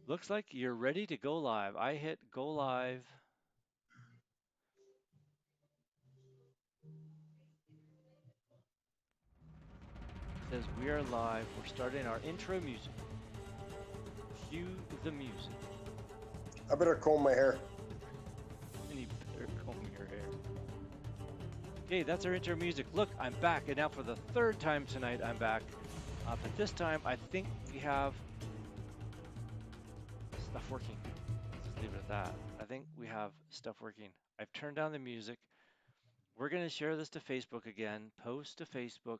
Looks like you're ready to go live. I hit go live. It says we are live. We're starting our intro music. Cue the music. I better comb my hair. And you better comb your hair. Okay, that's our intro music. Look, I'm back. And now for the third time tonight, I'm back. But this time, I think we have stuff working. Let's just leave it at that. I think we have stuff working. I've turned down the music. We're going to share this to Facebook again, post to Facebook.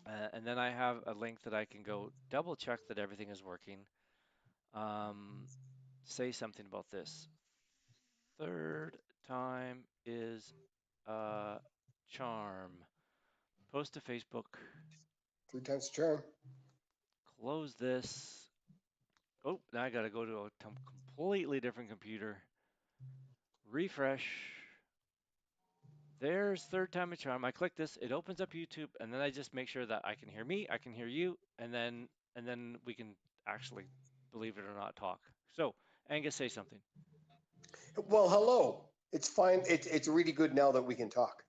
And then I have a link that I can go double check that everything is working. Um, say something about this. Third time is a charm. Post to Facebook. Three times the charm. Close this. Oh, now I got to go to a completely different computer. Refresh. There's third time a charm. I click this, it opens up YouTube, and then I just make sure that I can hear me, I can hear you, and then we can actually, believe it or not, talk. So, Angus, say something. Well, hello. It's fine. It's really good now that we can talk.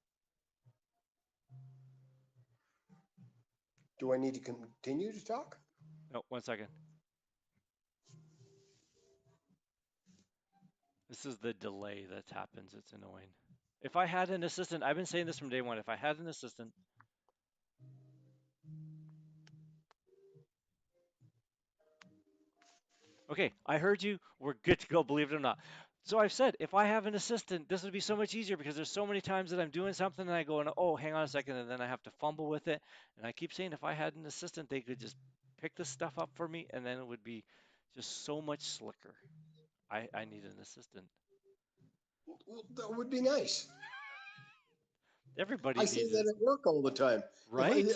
Do I need to continue to talk? No, 1 second. This is the delay that happens. It's annoying. If I had an assistant, I've been saying this from day one. If I had an assistant, okay, I heard you. We're good to go, believe it or not. So I've said, if I have an assistant, this would be so much easier because there's so many times that I'm doing something and I go, oh, hang on a second, and then I have to fumble with it. And I keep saying, if I had an assistant, they could just pick this stuff up for me, and then it would be just so much slicker. I need an assistant. Well, that would be nice. Everybody I say needs that it, at work all the time. If I right?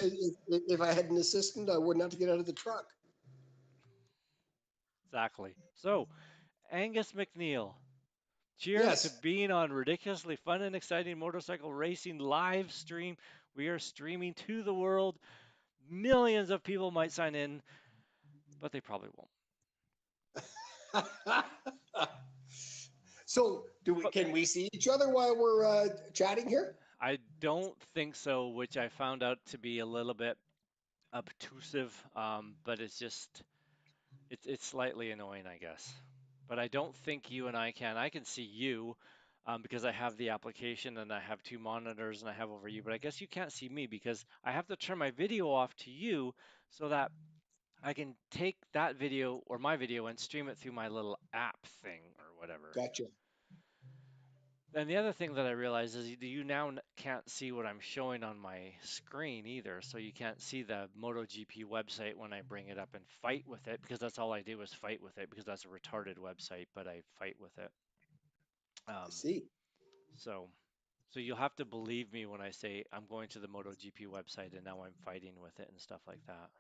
if I had an assistant, I wouldn't have to get out of the truck. Exactly. So, Angus McNeil, cheers to Yes. being on ridiculously fun and exciting motorcycle racing live stream. We are streaming to the world. Millions of people might sign in, but they probably won't. So, But can we see each other while we're chatting here? I don't think so, which I found out to be a little bit obtrusive, but it's slightly annoying, I guess. But I don't think you and I can. I can see you because I have the application and I have two monitors and I have over you. But I guess you can't see me because I have to turn my video off to you so that I can take that video or my video and stream it through my little app thing or whatever. Gotcha. And the other thing that I realized is you now can't see what I'm showing on my screen either. So you can't see the MotoGP website when I bring it up and fight with it because that's all I do is fight with it because that's a retarded website, but I fight with it. I Um, see. so so you'll have to believe me when I say I'm going to the MotoGP website and now I'm fighting with it and stuff like that.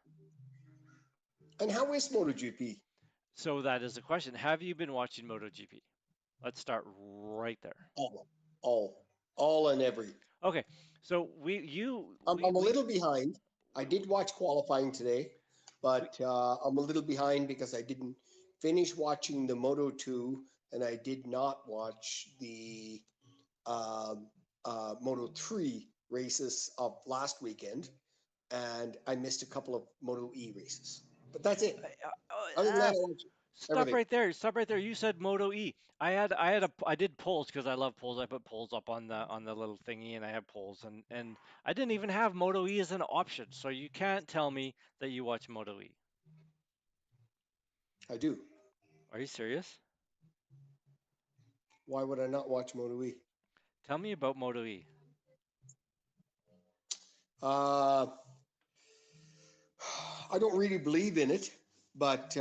And how is MotoGP? So that is the question. Have you been watching MotoGP? Let's start right there. All, all, all and every. Okay. So we you I'm a little behind. I did watch qualifying today, we but I'm a little behind because I didn't finish watching the Moto 2 and I did not watch the um, Moto 3 races of last weekend. And I missed a couple of Moto E races. But that's it. Other than that, I watched stop everything. right there. Stop right there. You said Moto E. I did polls because I love polls. I put polls up on the little thingy and I have polls and I didn't even have Moto E as an option. So you can't tell me that you watch Moto E. I do. Are you serious? Why would I not watch Moto E? Tell me about Moto E. Uh, I don't really believe in it, but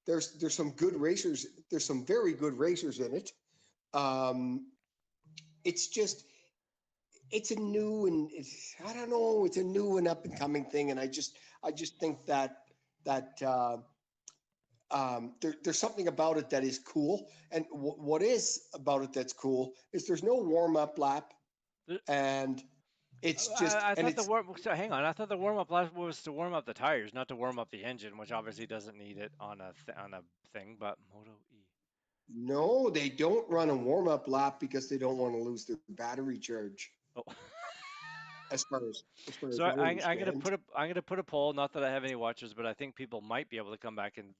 there's some good racers. There's some very good racers in it. Um, it's just it's a new and I don't know. It's a new and up and coming thing, and I just think that there's something about it that is cool. And what is about it that's cool is there's no warm up lap, Th- and It's just, I and thought the it's warm. So hang on. I thought the warm up last was to warm up the tires, not to warm up the engine, which obviously doesn't need it on on a thing. But Moto E. no, they don't run a warm up lap because they don't want to lose their battery charge. Oh. As far as So I I'm gonna understand. put a poll. Not that I have any watchers, but I think people might be able to come back and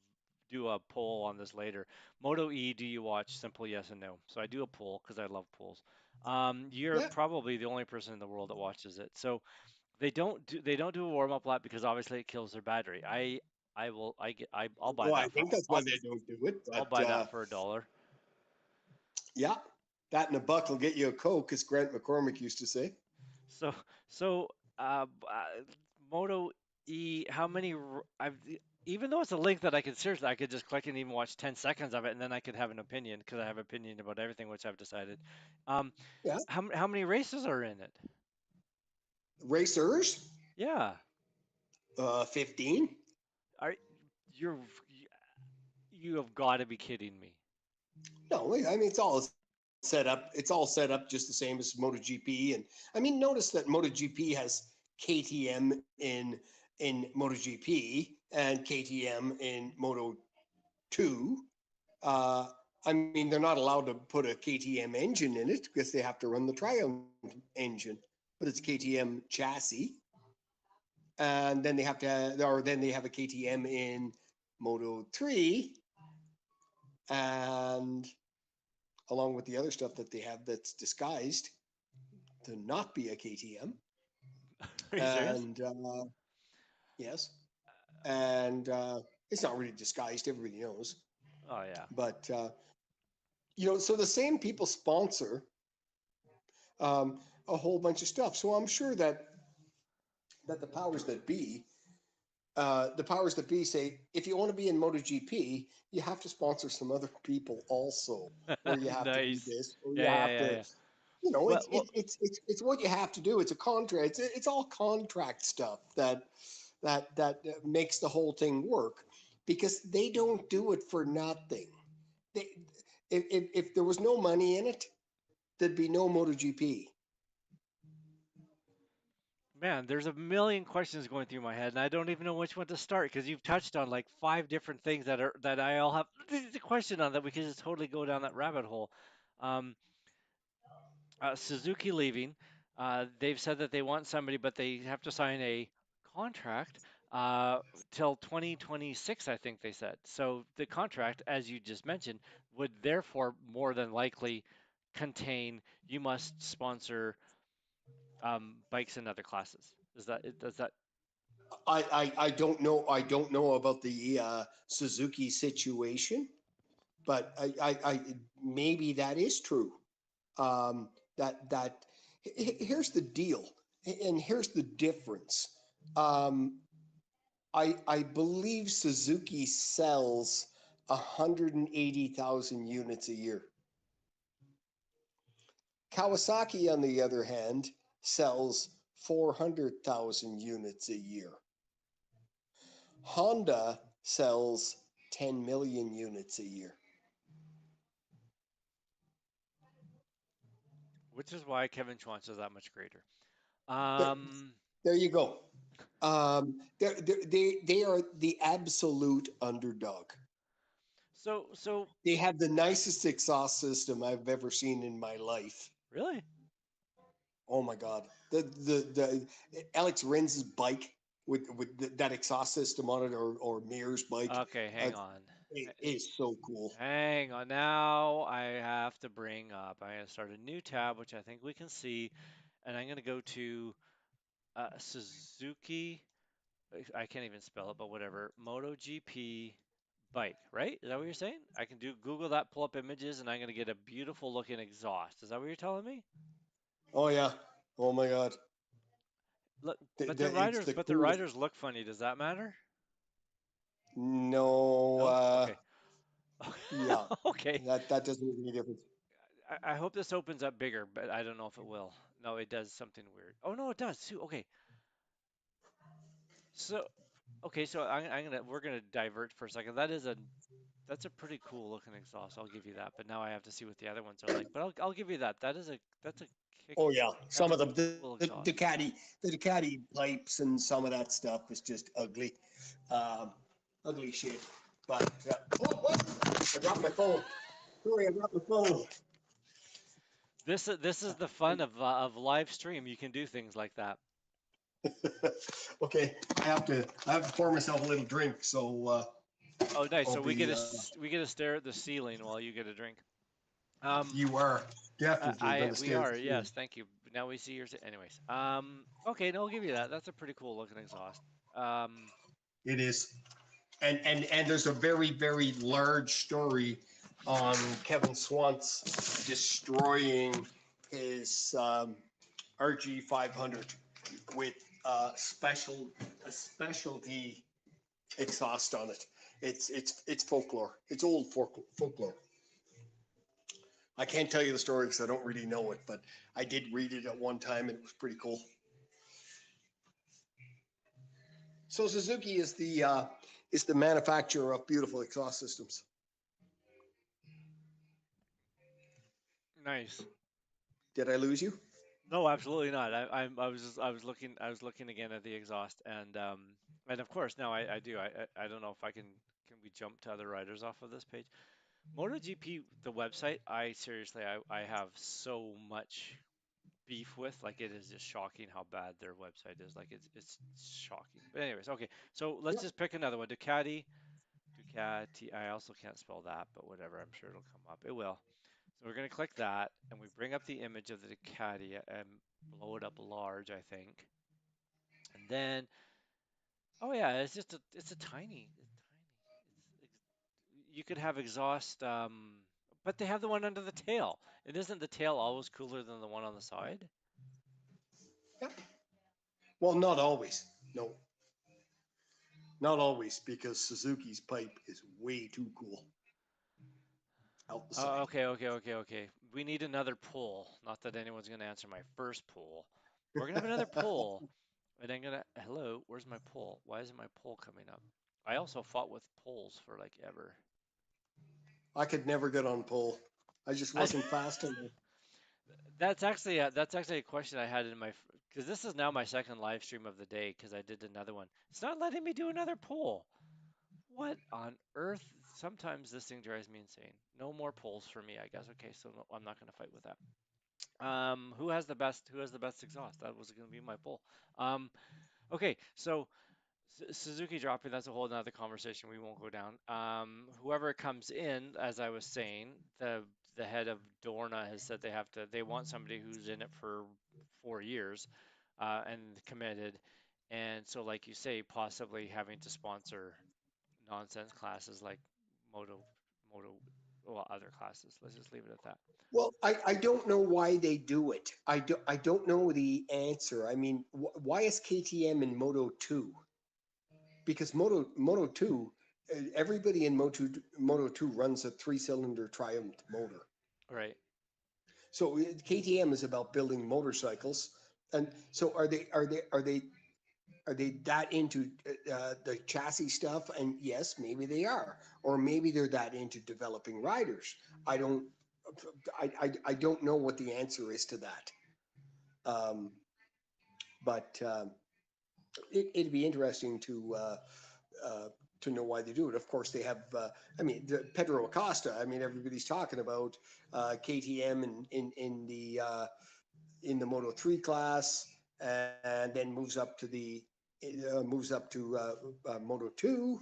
do a poll on this later. Moto E, do you watch? Simple yes and no. So I do a poll because I love polls. You're Yeah. probably the only person in the world that watches it. So they don't do a warm up lap because obviously it kills their battery. I will I get I'll buy Well, I that for think that's why they don't do it. I'll But buy that for $1. yeah, that and a buck will get you a Coke, as Grant McCormick used to say. So so Moto E, how many even though it's a link that I could seriously I could just click and even watch 10 seconds of it and then I could have an opinion because I have opinion about everything which I've decided. Um, Yeah. how many races are in it? Racers, Yeah, 15. are you're you have got to be kidding me. No, I mean, it's all set up. It's all set up just the same as MotoGP. And I mean, notice that MotoGP has KTM in MotoGP and KTM in Moto 2. Uh, I mean, they're not allowed to put a KTM engine in it because they have to run the Triumph engine, but it's KTM chassis. And then they have to, or then they have a KTM in Moto 3, and along with the other stuff that they have that's disguised to not be a KTM. Are you serious? And yes, and it's not really disguised, everybody knows. Oh yeah. But, so the same people sponsor a whole bunch of stuff. So I'm sure that the powers that be say, if you want to be in MotoGP, you have to sponsor some other people also, or you have to do Nice. this, or you Yeah, yeah, have yeah, to, yeah. it's Well, it's what you have to do. It's a contract. It's all contract stuff that makes the whole thing work, because they don't do it for nothing. They, if there was no money in it, there'd be no MotoGP. man, there's a million questions going through my head, and I don't even know which one to start because you've touched on like five different things that I all have the question on that we could just totally go down that rabbit hole. Um, Suzuki leaving. They've said that they want somebody, but they have to sign a contract uh, till 2026, I think they said. So the contract, as you just mentioned, would therefore more than likely contain you must sponsor bikes in other classes. Does that I don't know. I don't know about the Suzuki situation, but I maybe that is true. Um, that here's the deal, and here's the difference. Um, I believe Suzuki sells 180,000 units a year. Kawasaki, on the other hand, sells 400,000 units a year. Honda sells 10 million units a year. which is why Kevin Schwantz is that much greater. There, Um, there you go. They are the absolute underdog. so They have the nicest exhaust system I've ever seen in my life. really? Oh my god, the Alex Renz's bike with that exhaust system on it, or Mir's bike, Okay, uh, hang on. it H- is so cool. Hang on. Now I have to bring up. I'm going to start a new tab, which I think we can see, and I'm going to go to Suzuki. I can't even spell it, but whatever. MotoGP bike, right? Is that what you're saying? I can do Google that, pull up images, and I'm going to get a beautiful looking exhaust. Is that what you're telling me? Oh yeah, oh my god, Look, it's the but the coolest. riders look funny. Does that matter? No, No? Okay. yeah, Okay. that doesn't make any difference. I hope this opens up bigger, but I don't know if it will. No, it does something weird. Oh no, it does too. Okay. So okay, so we're gonna divert for a second. That is a That's a pretty cool looking exhaust. I'll give you that. But now I have to see what the other ones are like. But I'll give you that. That's a kick. Oh yeah, That's some a of them, cool the exhaust. Ducati pipes and some of that stuff is just ugly, um, ugly shit. But what? I dropped my phone. Sorry, I dropped my phone. This is the fun of live stream. You can do things like that. Okay, I have to pour myself a little drink, so Oh, nice. I'll So we get be. we get to stare at the ceiling while you get a drink. Um, You are definitely going to we stare at are, the ceiling. yes, thank you. Now we see yours. Anyways, okay, no, I'll give you that. That's a pretty cool looking exhaust. Um, It is, and there's a very very large story on Kevin Swantz destroying his RG 500 with special a specialty exhaust on it. It's folklore. It's old folklore. I can't tell you the story because I don't really know it, but I did read it at one time and it was pretty cool. So Suzuki is the manufacturer of beautiful exhaust systems. nice. Did I lose you? No, absolutely not. I was looking again at the exhaust and of course now I do. I don't know if I can we jump to other riders off of this page? MotoGP, the website, I seriously I have so much beef with. Like it is just shocking how bad their website is. Like it's shocking. But anyways, okay. So let's Yep. just pick another one. Ducati. I also can't spell that, but whatever. I'm sure it'll come up. It will. So we're gonna click that, and we bring up the image of the Ducati and blow it up large, I think. And then, oh yeah, it's a tiny, it's tiny. You could have exhaust, but they have the one under the tail. And isn't the tail always cooler than the one on the side? Yep. Well, not always. No, not always, because Suzuki's pipe is way too cool out the Oh, side. okay. We need another poll. Not that anyone's gonna answer my first poll. We're gonna have another poll, and I'm gonna, hello, where's my poll? Why isn't my poll coming up? I also fought with polls for like ever. I could never get on pole. I just I, wasn't fast enough. that's actually a question I had in my because this is now my second live stream of the day because I did another one. It's not letting me do another poll. What on earth? Sometimes this thing drives me insane. No more polls for me, I guess. Okay, so no, I'm not gonna fight with that. Who has the best exhaust? That was gonna be my poll. Um, okay, so Suzuki dropping, that's a whole nother conversation we won't go down. Whoever comes in, as I was saying, the head of Dorna has said they want somebody who's in it for 4 years, and committed, and so like you say, possibly having to sponsor nonsense classes like moto, moto, well, other classes. Let's just leave it at that. Well, I don't know why they do it. I don't know the answer. I mean, why is KTM in Moto 2? Because Moto 2, everybody in Moto 2 runs a three-cylinder Triumph motor. Right. So KTM is about building motorcycles. And so are they that into the chassis stuff? And yes, maybe they are, or maybe they're that into developing riders. I don't, I don't know what the answer is to that. Um, but it'd be interesting uh, to know why they do it. Of course, they have. I mean, Pedro Acosta. I mean, everybody's talking about KTM in the Moto 3 class, and then moves up to Moto 2.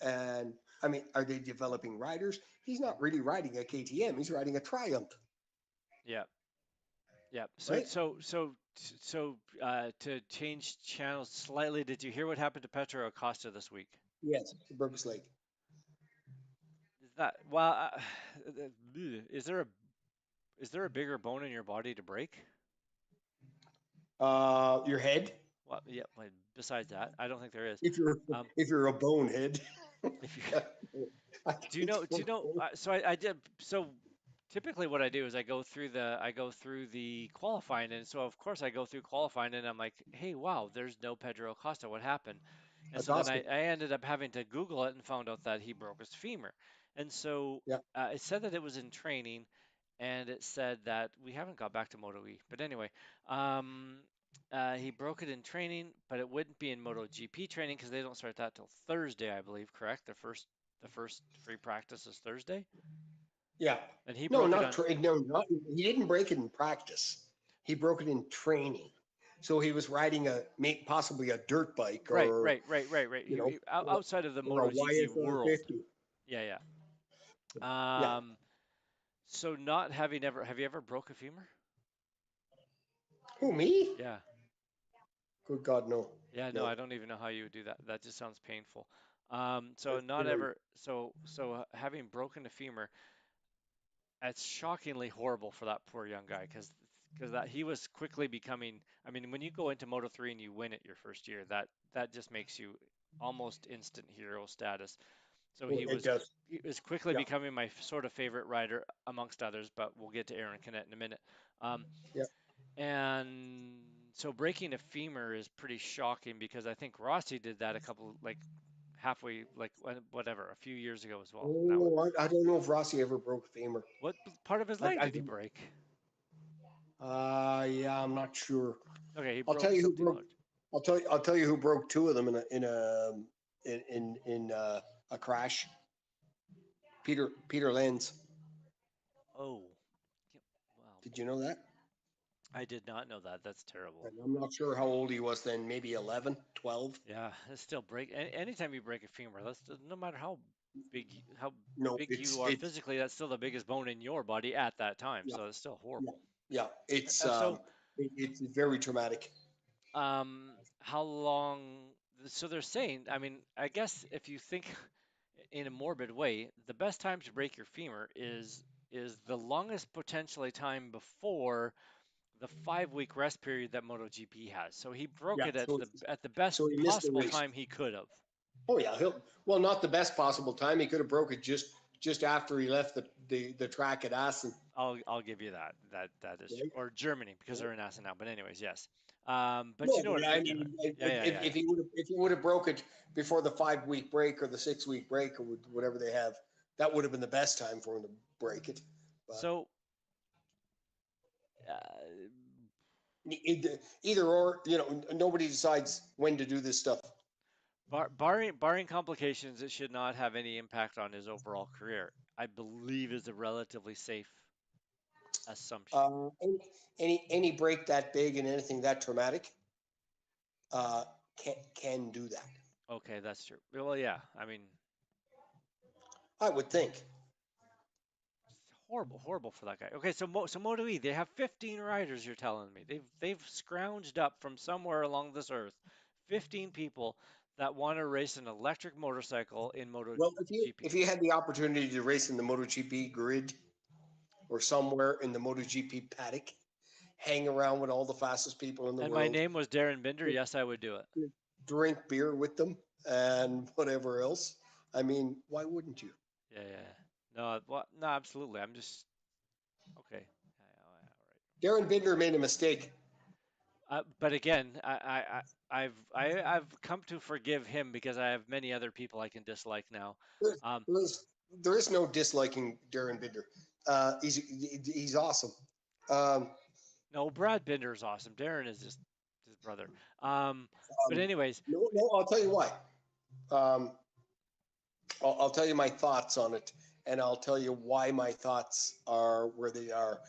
And I mean, are they developing riders? He's not really riding a KTM. He's riding a Triumph, Yeah. Yeah. right? To change channels slightly, did you hear what happened to Petro Acosta this week? Yes, Burgess Lake. Is that well? Is there a bigger bone in your body to break? Your head, Well, yeah. Besides that, I don't think there is. if you're Um, if you're a bonehead. if you I do you think know? Do you know? So I did. So typically, what I do is I go through the qualifying, and so of course I go through qualifying, and I'm like, hey, wow, there's no Pedro Acosta. What happened? And That's so then I, awesome. I ended up having to Google it and found out that he broke his femur. And so Yeah. it said that it was in training, and it said that we haven't got back to Moto E. But anyway, um, he broke it in training, but it wouldn't be in MotoGP training because they don't start that till Thursday, I believe, correct? The first free practice is Thursday, Yeah. and he No, broke it on. no, not, he didn't break it in practice. He broke it in training. So he was riding possibly a dirt bike Right, or, right, right, right, right. you know, Outside of the or a MotoGP YSR world. 50. Yeah, Yeah. yeah. So not having ever, have you ever broke a femur? Who, me? Yeah. Good God, no. Yeah, no, No. I don't even know how you would do that. That just sounds painful. So That's not scary. ever, so having broken a femur, it's shockingly horrible for that poor young guy because that he was quickly becoming. I mean, when you go into Moto 3 and you win it your first year, that just makes you almost instant hero status. So Well, it does. he was quickly Yeah. becoming my sort of favorite rider amongst others, but we'll get to Aaron Canet in a minute. Um, Yeah. and so breaking a femur is pretty shocking because I think Rossi did that a couple like halfway like whatever a few years ago as well. Now, Oh, I don't know if Rossi ever broke a femur. what part of his leg I did he think, break? yeah, I'm not sure. Okay, he I'll tell broke you who something broke. large. I'll tell you who broke two of them in a crash. Peter Lenz. Oh, yeah, wow. Did you know that? I did not know that. That's terrible. And I'm not sure how old he was then. Maybe 11, 12. Yeah, it's still anytime you break a femur, no matter how No, big you are it's physically, that's still the biggest bone in your body at that time. yeah, So it's still yeah, horrible. yeah. So It's very traumatic. how long? So they're saying, I mean, I guess if you think in a morbid way, the best time to break your femur is the longest potentially time before the 5 week rest period that MotoGP has. So he broke Yeah. it at the best So he missed the possible race. time he could have. Oh yeah, he'll well not the best possible time. He could have broke it just after he left the track at Assen. I'll give you that. That is true. Right? Or Germany because Yeah. they're in Assen now. But anyways, yes. But you No, know what? but I Yeah, mean, yeah, yeah, yeah, yeah. if he would have broke it before the 5 week break or the 6 week break or whatever they have, that would have been the best time for him to break it. But So uh, either or, nobody decides when to do this stuff. barring complications, it should not have any impact on his overall career. I believe is a relatively safe assumption. Uh, any, any break that big and anything that traumatic uh, can do that. Okay, that's true. Well, yeah. I mean, I would think. horrible, horrible for that guy. Okay, so Moto E, they have 15 riders. You're telling me they've scrounged up from somewhere along this earth, 15 people that want to race an electric motorcycle in Well, MotoGP. if you had the opportunity to race in the MotoGP grid or somewhere in the MotoGP paddock, hang around with all the fastest people in the And my world, name was Darren Binder. Yes, I would do it. drink beer with them, and whatever else. I mean, why wouldn't you? Yeah, yeah. Yeah. No, well, no, absolutely. I'm just okay. Yeah, Darren Binder made a mistake. but again, I've come to forgive him because I have many other people I can dislike now. There's, Um, there is no disliking Darren Binder. He's awesome. Um, no, Brad Binder is awesome. Darren is just his brother. Um, but anyways, no, I'll tell you why. Um, I'll tell you my thoughts on it, and I'll tell you why my thoughts are where they are.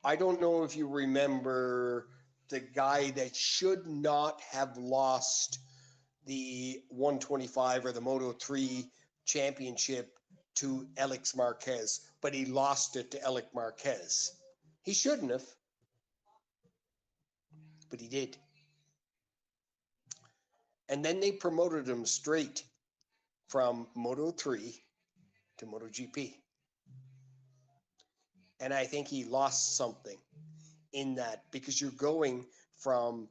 I don't know if you remember the guy that should not have lost the 125 or the Moto 3 championship to Alex Marquez, but he lost it to Alex Marquez. He shouldn't have, but he did. And then they promoted him straight from Moto 3 to MotoGP. And I think he lost something in that because you're going from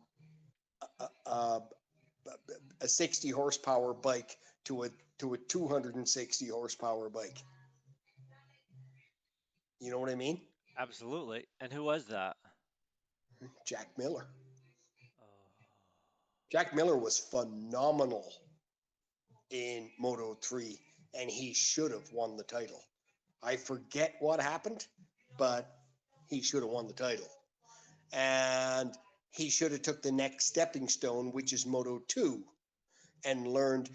a, a 60 horsepower bike to a 260 horsepower bike. You know what I mean? absolutely. And who was that? Jack Miller. Oh, Jack Miller was phenomenal. in Moto 3, and he should have won the title. I forget what happened, but he should have won the title. And he should have took the next stepping stone, which is Moto 2, and learned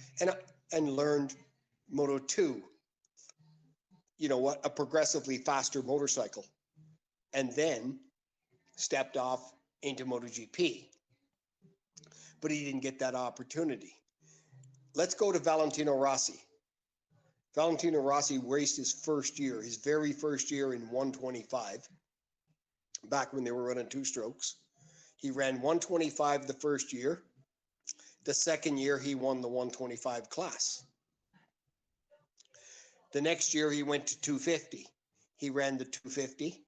Moto 2, you know what, a progressively faster motorcycle, and then stepped off into MotoGP. But he didn't get that opportunity. Let's go to Valentino Rossi. Valentino Rossi raced his first year, his very first year in 125, back when they were running two strokes. He ran 125 the first year. The second year, he won the 125 class. The next year, he went to 250. He ran the 250.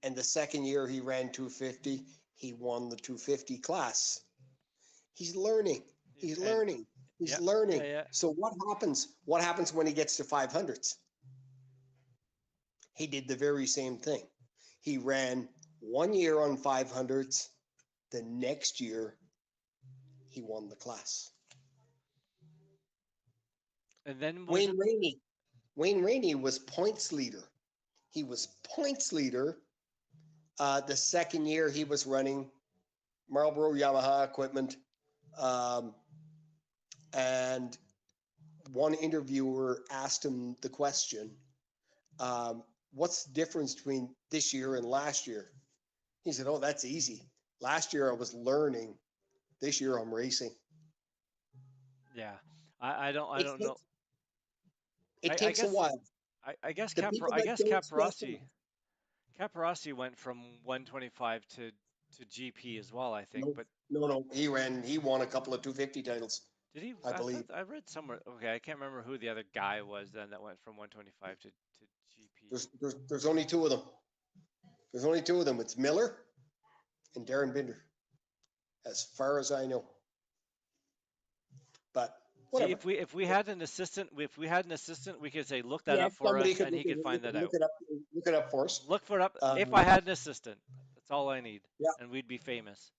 And the second year, he ran 250. He won the 250 class. He's learning. He's And learning. He's yeah, learning. yeah. So what happens? What happens when he gets to 500s? He did the very same thing. He ran 1 year on 500s. The next year, he won the class. And then was Wayne Rainey. Wayne Rainey was points leader. He was points leader. The second year he was running Marlboro Yamaha equipment. And one interviewer asked him the question, what's the difference between this year and last year? He said, oh, that's easy. Last year I was learning. This year I'm racing. yeah. I It don't know. takes, it I takes a guess while. The people I that guess don't specialize. Caparossi went from 125 to GP as well, I think. No, But no. He won a couple of 250 titles, did he? I I believe. thought I read somewhere. Okay, I can't remember who the other guy was then that went from 125 to GP. There's only two of them. There's only two of them. It's Miller and Darren Binder, as far as I know. But See, whatever. if we had an assistant, we could say look that Yeah, up for somebody us, could and he could find that out. look it up for us. Look for it up. If I Um, had an assistant, that's all I need, yeah, and we'd be famous.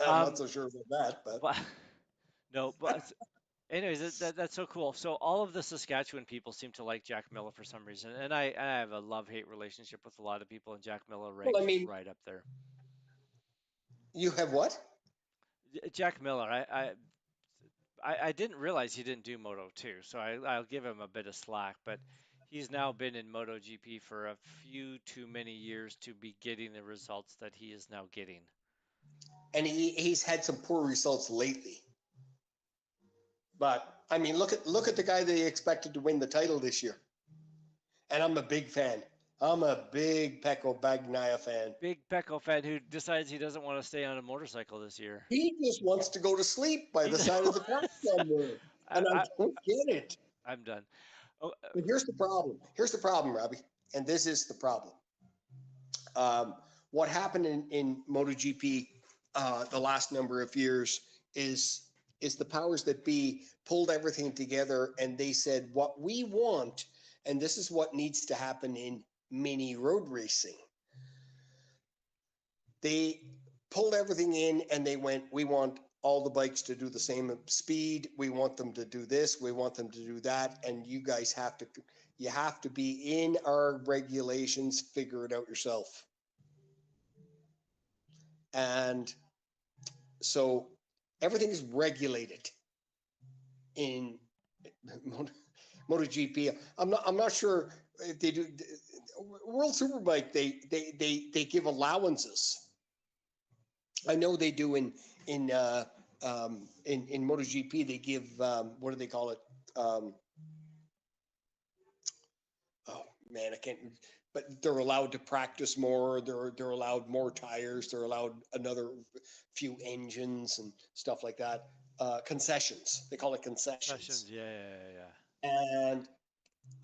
I'm not Um, so sure about that, but but no, but anyways, that's so cool. So all of the Saskatchewan people seem to like Jack Miller for some reason, and I have a love-hate relationship with a lot of people, and Jack Miller well, I ranks mean, right up there. you have what? Jack Miller, I didn't realize he didn't do Moto 2, so I'll give him a bit of slack, but he's now been in MotoGP for a few too many years to be getting the results that he is now getting. And he's had some poor results lately. But I mean, look at the guy they expected to win the title this year. And I'm a big fan. I'm a big Pecco Bagnaia fan. Big Pecco fan who decides he doesn't want to stay on a motorcycle this year. He just wants to go to sleep by He the just side of the track wants. somewhere. I, And I I, don't get it. I'm done. Oh, But here's the problem. Here's the problem, Robbie. And this is the problem. What happened in MotoGP the last number of years is the powers that be pulled everything together and they said, what we want, and this is what needs to happen in mini road racing. They pulled everything in and they went, we want all the bikes to do the same speed. We want them to do this. We want them to do that. And you guys you have to be in our regulations, figure it out yourself. And so everything is regulated in MotoGP. I'm not sure if they do. World Superbike, they give allowances. I know they do in MotoGP. They give what do they call it? Oh man, I can't. But they're allowed to practice more. They're allowed more tires. They're allowed another few engines and stuff like that. Concessions. They call it concessions. Sessions, yeah. And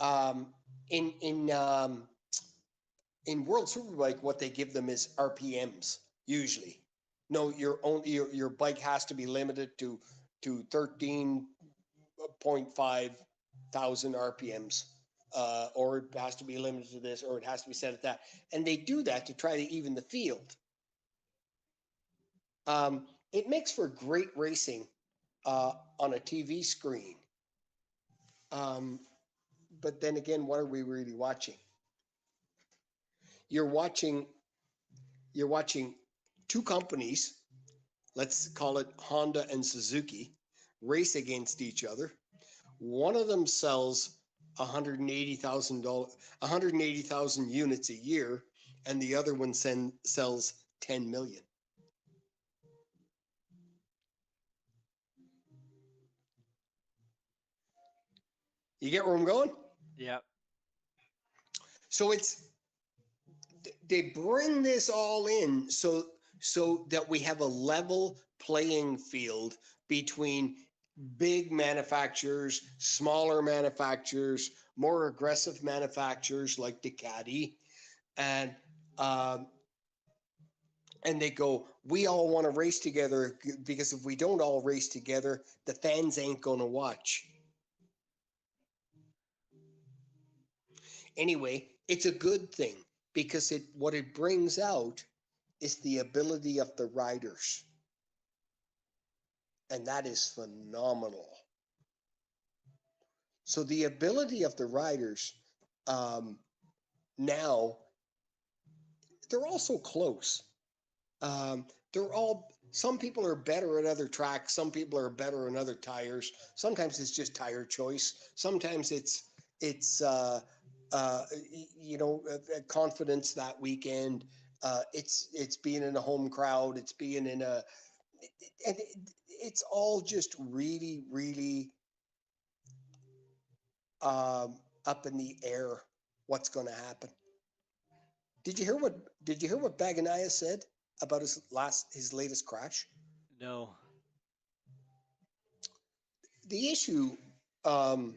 um, in in um, in World Superbike, what they give them is RPMs usually. No, your bike has to be limited to 13.5 thousand RPMs, or it has to be limited to this, or it has to be set at that. And they do that to try to even the field. It makes for great racing on a TV screen. Um, but then again, what are we really watching? You're watching you're watching two companies, let's call it Honda and Suzuki, race against each other. One of them sells $180,000, 180,000 units a year, and the other one sells 10 million. You get where I'm going? Yeah. So they bring this all in so that we have a level playing field between big manufacturers, smaller manufacturers, more aggressive manufacturers like Ducati, and um, and they go, we all want to race together because if we don't all race together, the fans ain't going to watch. Anyway, it's a good thing because what it brings out is the ability of the riders, and that is phenomenal. So the ability of the riders um, now, they're also close. They're all, some people are better at other tracks, some people are better on other tires. Sometimes it's just tire choice. Sometimes it's confidence that weekend. It's being in a home crowd. It's being in a, and it's all just really, really up in the air. What's going to happen? Did you hear what Did you hear what Bagania said about his latest crash? No. The issue um,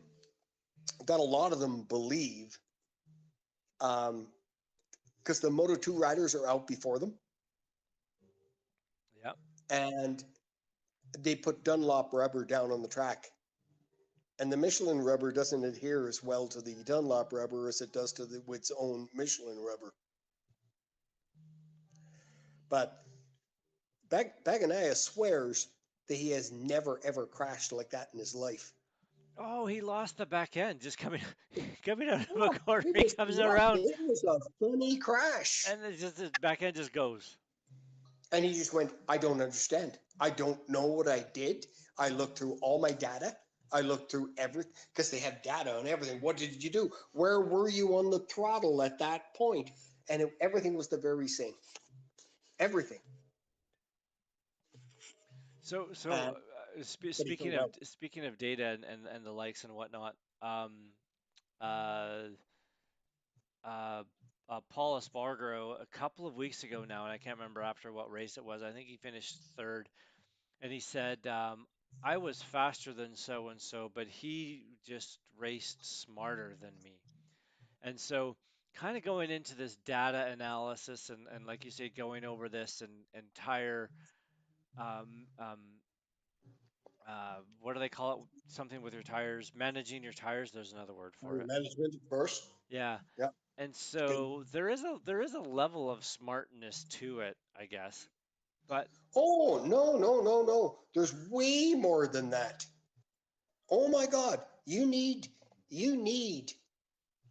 that a lot of them believe, because the Moto 2 riders are out before them, Yeah. and they put Dunlop rubber down on the track. And the Michelin rubber doesn't adhere as well to the Dunlop rubber as it does to its own Michelin rubber. But Bagania swears that he has never ever crashed like that in his life. Oh, he lost the back end just coming coming out of a Oh, corner. He comes around it was a funny crash. and it's just his back end just goes. And he just went, I don't understand. I don't know what I did. I looked through all my data. I looked through everything because they have data on everything. What did you do? Where were you on the throttle at that point? And everything was the very same. Everything. So And but he pulled out. speaking of data and the likes and whatnot, uh, uh, Paul Espargaro a couple of weeks ago now, and I can't remember after what race it was. I think he finished third, and he said, "I was faster than so and so, but he just raced smarter than me." And so, kind of going into this data analysis and like you say, going over this and tire, um, um, what do they call it? Something with your tires, managing your tires. There's another word for it. Management, of course. Yeah. Yeah. And so there is a level of smartness to it, I guess. But Oh, no, no, no, no. There's way more than that. Oh my God. You need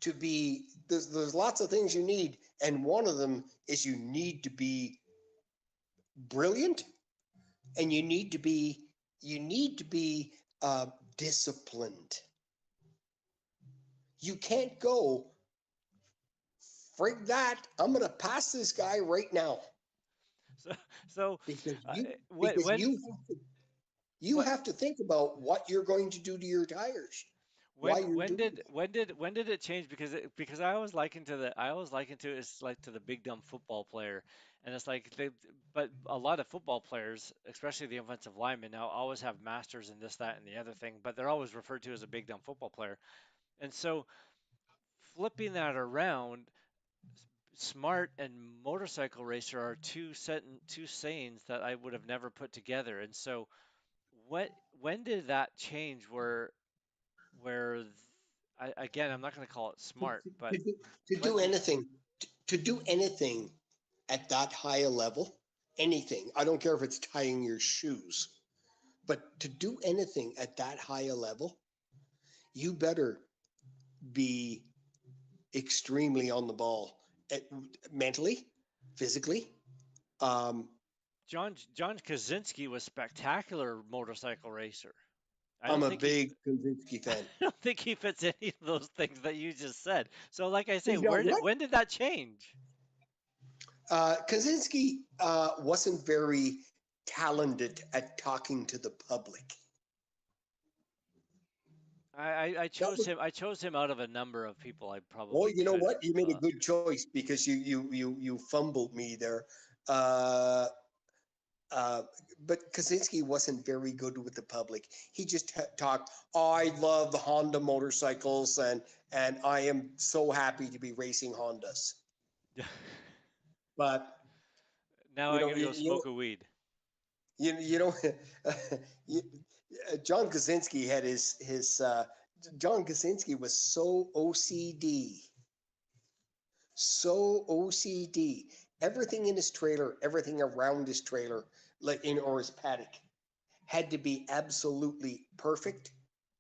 to be, there's lots of things you need. And one of them is you need to be brilliant, and you need to be disciplined. You can't go, frig that, I'm going to pass this guy right now, so so because uh, you when because when you what have to think about what you're going to do to your tires, why when you're when doing did it. when did it change? Because I always liken to it as like to the big dumb football player, and it's like but a lot of football players, especially the offensive linemen, now always have masters in this, that, and the other thing, but they're always referred to as a big dumb football player. And so flipping that around, smart and motorcycle racer are two sayings that I would have never put together. And so what when did that change where again, I'm not going to call it to, smart, but to, do, to when do did anything to do anything at that high a level, anything, I don't care if it's tying your shoes, But to do anything at that high a level, you better be extremely on the ball, eh, mentally, physically. Um, John Kaczynski was spectacular motorcycle racer. I I'm don't a think he big Kaczynski I fan. don't think he fits any of those things that you just said. So like I say, He's not what? when did that change? Kaczynski wasn't very talented at talking to the public. That was, I chose him out of a number of people I oh, probably you know could what? You made a have. good choice because you fumbled me there. Uh, uh, but Kaczynski wasn't very good with the public. He just talked. Oh, I love the Honda motorcycles, and I am so happy to be racing Hondas. But Now you I'm know, gonna go smoke a weed. you know, you, John Kaczynski had his. John Kaczynski was so OCD, so OCD. Everything in his trailer, everything around his trailer, like in or his paddock, had to be absolutely perfect.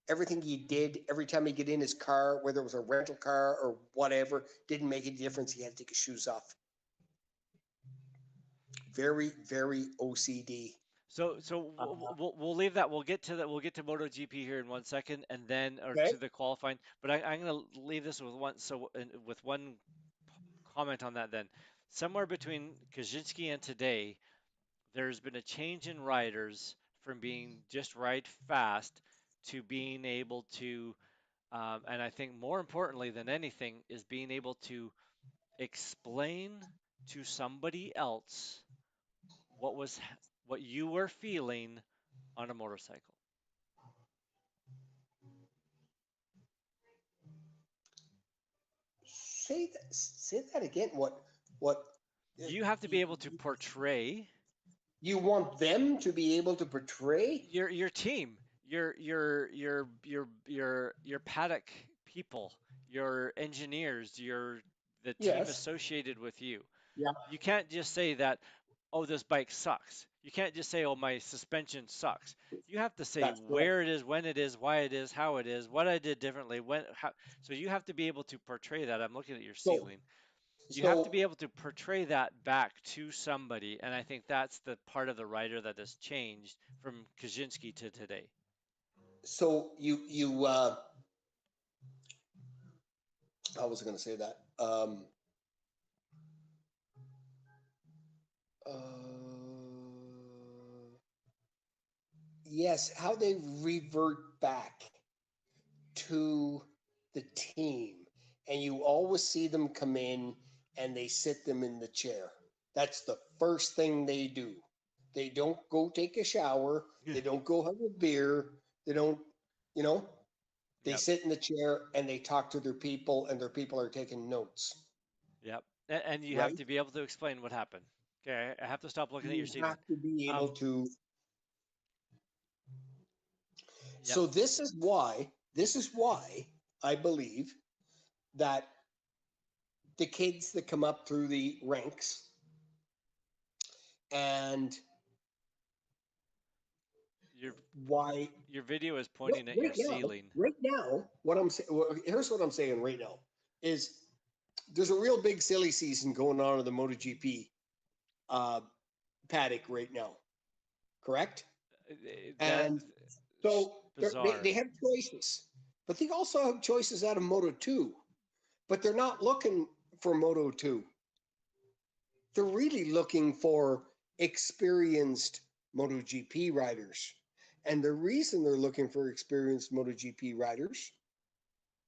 Everything he did, every time he get in his car, whether it was a rental car or whatever, didn't make any difference. He had to take his shoes off. Very, very OCD. We'll leave that. We'll get to that. We'll get to MotoGP here in 1 second, and then or Okay. to the qualifying. But I'm going to leave this with one. With one comment on that, then somewhere between Kaczynski and today, there's been a change in riders from being just ride fast to being able to, and I think more importantly than anything, is being able to explain to somebody else what was what you were feeling on a motorcycle. Say that again. What You have to be able to portray you want them to be able to portray? your team, your paddock people, your engineers, your the team Yes. associated with you. Yeah, You can't just say that, oh, this bike sucks. You can't just say, oh, my suspension sucks. You have to say that's correct. where it is, when it is, why it is, how it is, what I did differently, when, how. So you have to be able to portray that. I'm looking at your So ceiling. You have to so be able to portray that back to somebody, and I think that's the part of the writer that has changed from Kaczynski to today. so you I was going to say that. Uh, yes, how they revert back to the team, and you always see them come in and they sit them in the chair. That's the first thing they do. They don't go take a shower. Yeah. They don't go have a beer. They don't, you know, they Yep. sit in the chair and they talk to their people, and their people are taking notes, Yep. And you have right? to be able to explain what happened. Okay, I have to stop looking at your You have ceiling. to be able Um, to. yep. So this is why I believe that the kids that come up through the ranks and Your why your video is pointing at your right now, ceiling. what I'm saying, here's what I'm saying right now is there's a real big silly season going on in the MotoGP uh, paddock right now, correct? That And so bizarre. they have choices, but they also have choices out of Moto 2, but they're not looking for Moto 2. They're really looking for experienced MotoGP riders. And the reason they're looking for experienced MotoGP riders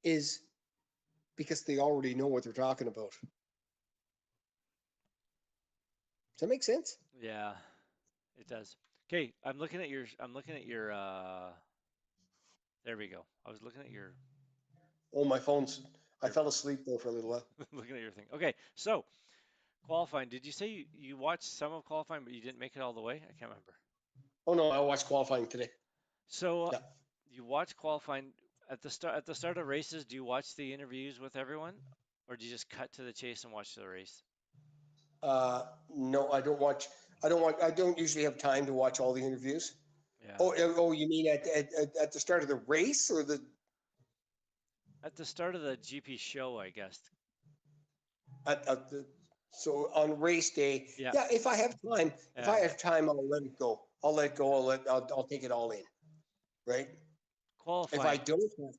is because they already know what they're talking about. Does that make sense? Yeah, it does. Okay, I'm looking at your there we go. I was looking at your Oh, my phone's. I your fell asleep there for a little while. looking at your thing. Okay, so qualifying. Did you say you watched some of qualifying but you didn't make it all the way? I can't remember. Oh no, I watched qualifying today. So Yeah. you watch qualifying at the start of races, do you watch the interviews with everyone or do you just cut to the chase and watch the race? No, I don't watch. I don't usually have time to watch all the interviews. Yeah. Oh, you mean at the start of the race or the At the start of the GP show, I guess. at the so on race day? Yeah. Yeah, if Yeah. I Yeah. have time, I'll let it go. I'll let it go. I'll take it all in, right? If I Qualifying. don't have,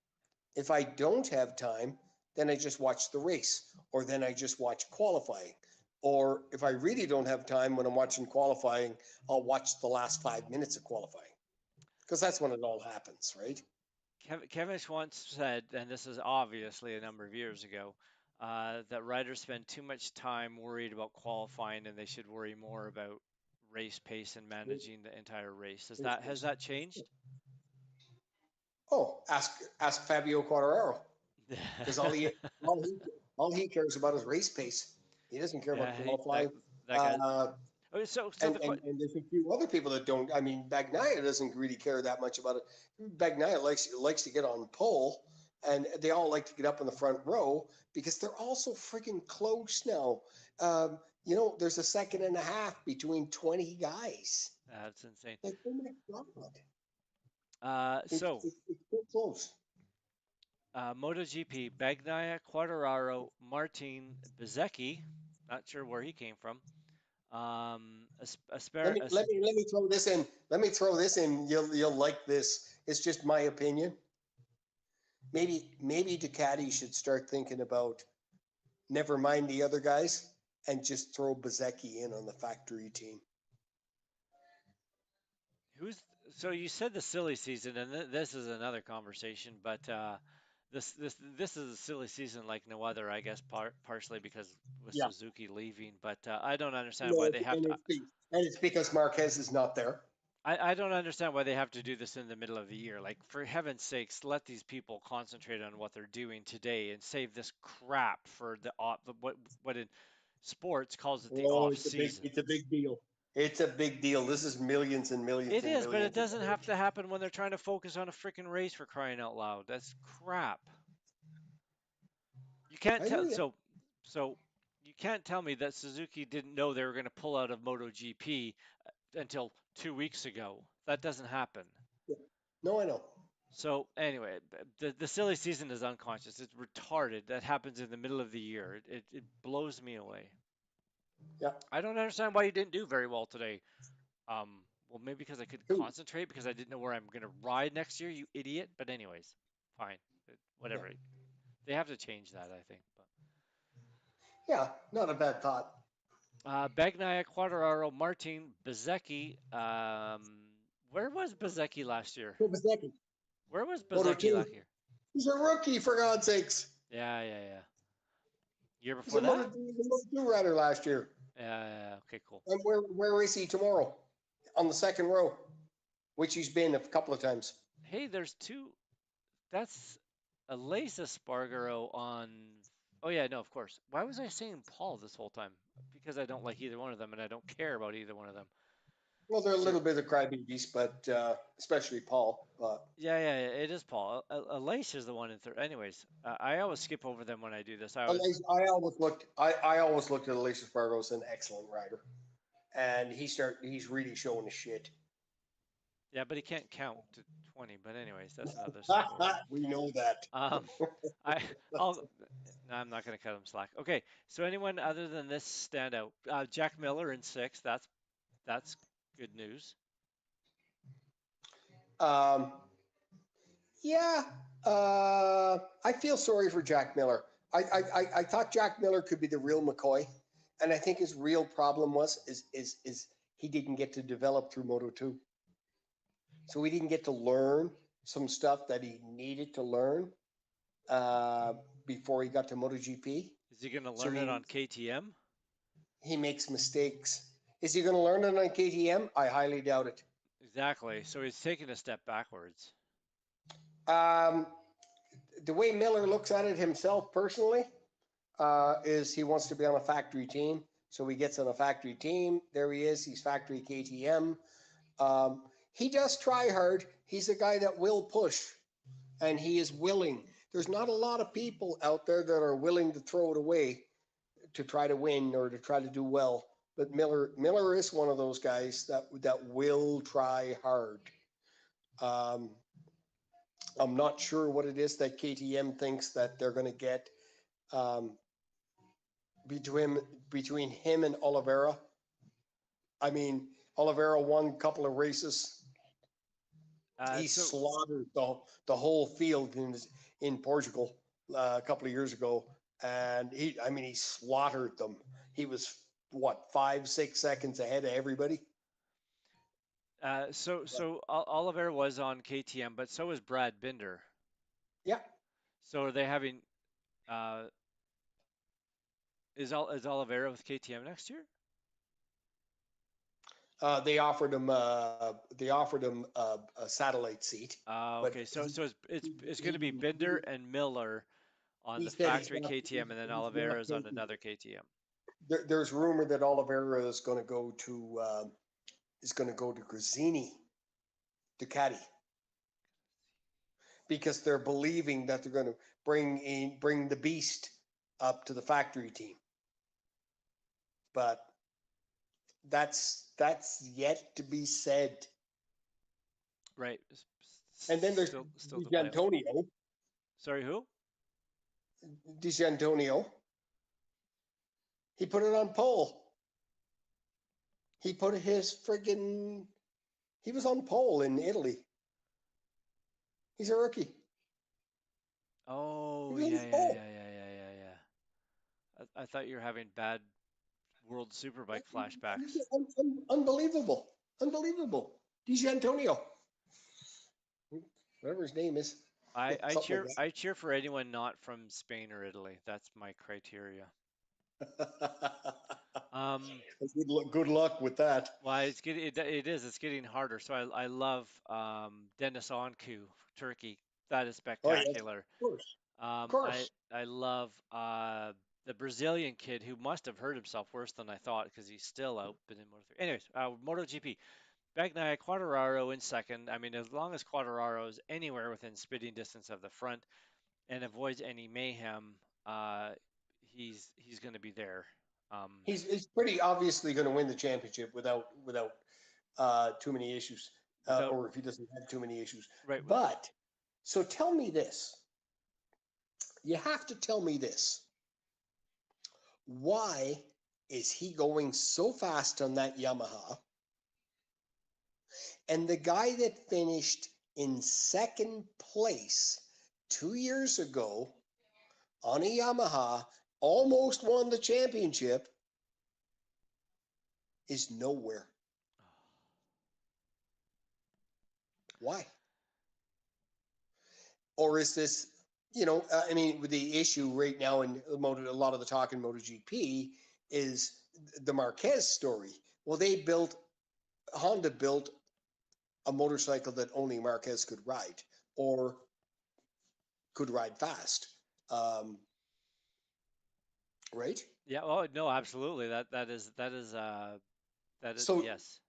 if I don't have time, then I just watch the race, or then I just watch qualifying. Or if I really don't have time when I'm watching qualifying, I'll watch the last 5 minutes of qualifying because that's when it all happens, right? Kevin once said, and this is obviously a number of years ago, that riders spend too much time worried about qualifying and they should worry more about race pace and managing the entire race. Has that changed? Oh, ask Fabio Quartararo because all he all he cares about is race pace. He doesn't care about Yeah, qualifying. that guy. Uh, Okay, so and there's a few other people that don't. I mean, Bagnaia doesn't really care that much about it. Bagnaia likes to get on pole, and they all like to get up in the front row because they're all so freaking close now. There's a second and a half between 20 guys. that's insane. Like, oh my god, So it's so close. MotoGP, Bagnaia, Quartararo, Martin, Bezecchi, not sure where he came from. Let me throw this in. Let me throw this in. You'll like this. It's just my opinion. Maybe Ducati should start thinking about never mind the other guys and just throw Bezecchi in on the factory team. Who's so you said the silly season, and this is another conversation, but this is a silly season like no other, I guess, partially because with Yeah. Suzuki leaving, but I don't understand No, why they have to. and it's because Marquez is not there. I don't understand why they have to do this in the middle of the year. Like, for heaven's sakes, let these people concentrate on what they're doing today and save this crap for the off. What in sports calls it the Oh, off season. it's a big deal. It's a big deal. This is millions and millions It and is, but it millions of doesn't have dollars. to happen when they're trying to focus on a freaking race for crying out loud. That's crap. You can't I hear tell. you. So you can't tell me that Suzuki didn't know they were going to pull out of MotoGP until 2 weeks ago. That doesn't happen. Yeah. No, I know. So anyway, the silly season is unconscious. It's retarded. That happens in the middle of the year. It blows me away. Yeah. I don't understand why you didn't do very well today. Well, maybe because I couldn't Who? concentrate because I didn't know where I'm gonna ride next year, you idiot. But anyways, fine. Yeah. Whatever. They have to change that, I think. Yeah. Not a bad thought. But Bagnaia, Quadraro, Martin, Bezecchi. Where was Bezecchi last year? Who was second? Where was Moto Bezecchi 2. last year? He's a rookie, for God's sakes. Yeah, yeah, yeah. Year He's before a that? Moto 2 rider last year. Yeah, yeah, yeah. Okay, cool. And where is he tomorrow? On the second row, which he's been a couple of times. Hey, there's two. That's Elisa Spargaro on. Oh yeah, no, of course. Why was I saying Paul this whole time? Because I don't like either one of them, and I don't care about either one of them. Well, they're a So little bit of crybabies, but especially Paul. But yeah, yeah, yeah, it is Paul. Elise is the one in third. Anyways, I always skip over them when I do this. I was. I always looked at Alicia Spargo as an excellent rider, and he's really showing his shit. Yeah, but he can't count to 20. But anyways, that's another story. We know that. Um, I I'll. No, I'm not going to cut him slack. Okay, so anyone other than this stand out? Jack Miller in sixth. That's good news. Um, yeah, I feel sorry for Jack Miller. I thought Jack Miller could be the real McCoy, and I think his real problem is he didn't get to develop through Moto 2. So he didn't get to learn some stuff that he needed to learn uh, before he got to MotoGP. Is he going to So learn it on KTM? he makes mistakes. Is he going to learn it on KTM? I highly doubt it. Exactly. So he's taking a step backwards. Um, the way Miller looks at it himself personally is he wants to be on a factory team. So he gets on a factory team. There he is. He's factory KTM. Um, he does try hard. He's a guy that will push, and he is willing. There's not a lot of people out there that are willing to throw it away to try to win or to try to do well. But Miller is one of those guys that will try hard. Um, I'm not sure what it is that KTM thinks that they're going to get um, between between him and Oliveira. I mean, Oliveira won a couple of races. He So slaughtered the whole field in Portugal a couple of years ago, and I mean, he slaughtered them. He was what 5 6 seconds ahead of everybody. Oliver was on KTM, but so is Brad Binder. Yeah, So are they having uh, is Oliveira with KTM next year? they offered him a satellite seat, but Okay. So it's going to be he, Binder and Miller on he the said he's factory not KTM, and then he's not Oliveira is on taking. another KTM. There's rumor that Oliveira is going to go to Gresini Ducati because they're believing that they're going to bring the beast up to the factory team, but that's yet to be said. Right. And then there's Still to play out. D'Antonio. Sorry, who? D'Antonio. He put it on pole. He put his friggin' He was on pole in Italy. He's a rookie. He Oh was yeah on yeah pole. yeah yeah yeah yeah yeah. I thought you were having bad World Superbike flashbacks. Unbelievable. Unbelievable. D'Antonio. Whatever his name is. Something like I cheer for anyone not from Spain or Italy. That's my criteria. that. Um, Good luck with that. well, it's getting harder. So I love Dennis Onku, Turkey. That is Oh, yes. spectacular. Of course. Of course. I love the Brazilian kid who must have hurt himself worse than I thought because he's still out. But in Moto3. Anyways, MotoGP. Bagnaia Quadraro in second. I mean, as long as Quadraro is anywhere within spitting distance of the front and avoids any mayhem, uh, he's going to be there. Um, He's pretty obviously going to win the championship without too many issues, without or if he doesn't have too many issues. right, But so tell me this. You have to tell me this. Why is he going so fast on that Yamaha? And the guy that finished in second place 2 years ago on a Yamaha, almost won the championship, is nowhere. Why? Or is this, I mean, with the issue right now in a lot of the talk in MotoGP is the Marquez story. Well, Honda built a motorcycle that only Marquez could ride or could ride fast. Um, right? yeah, oh no, absolutely. That is So, yes.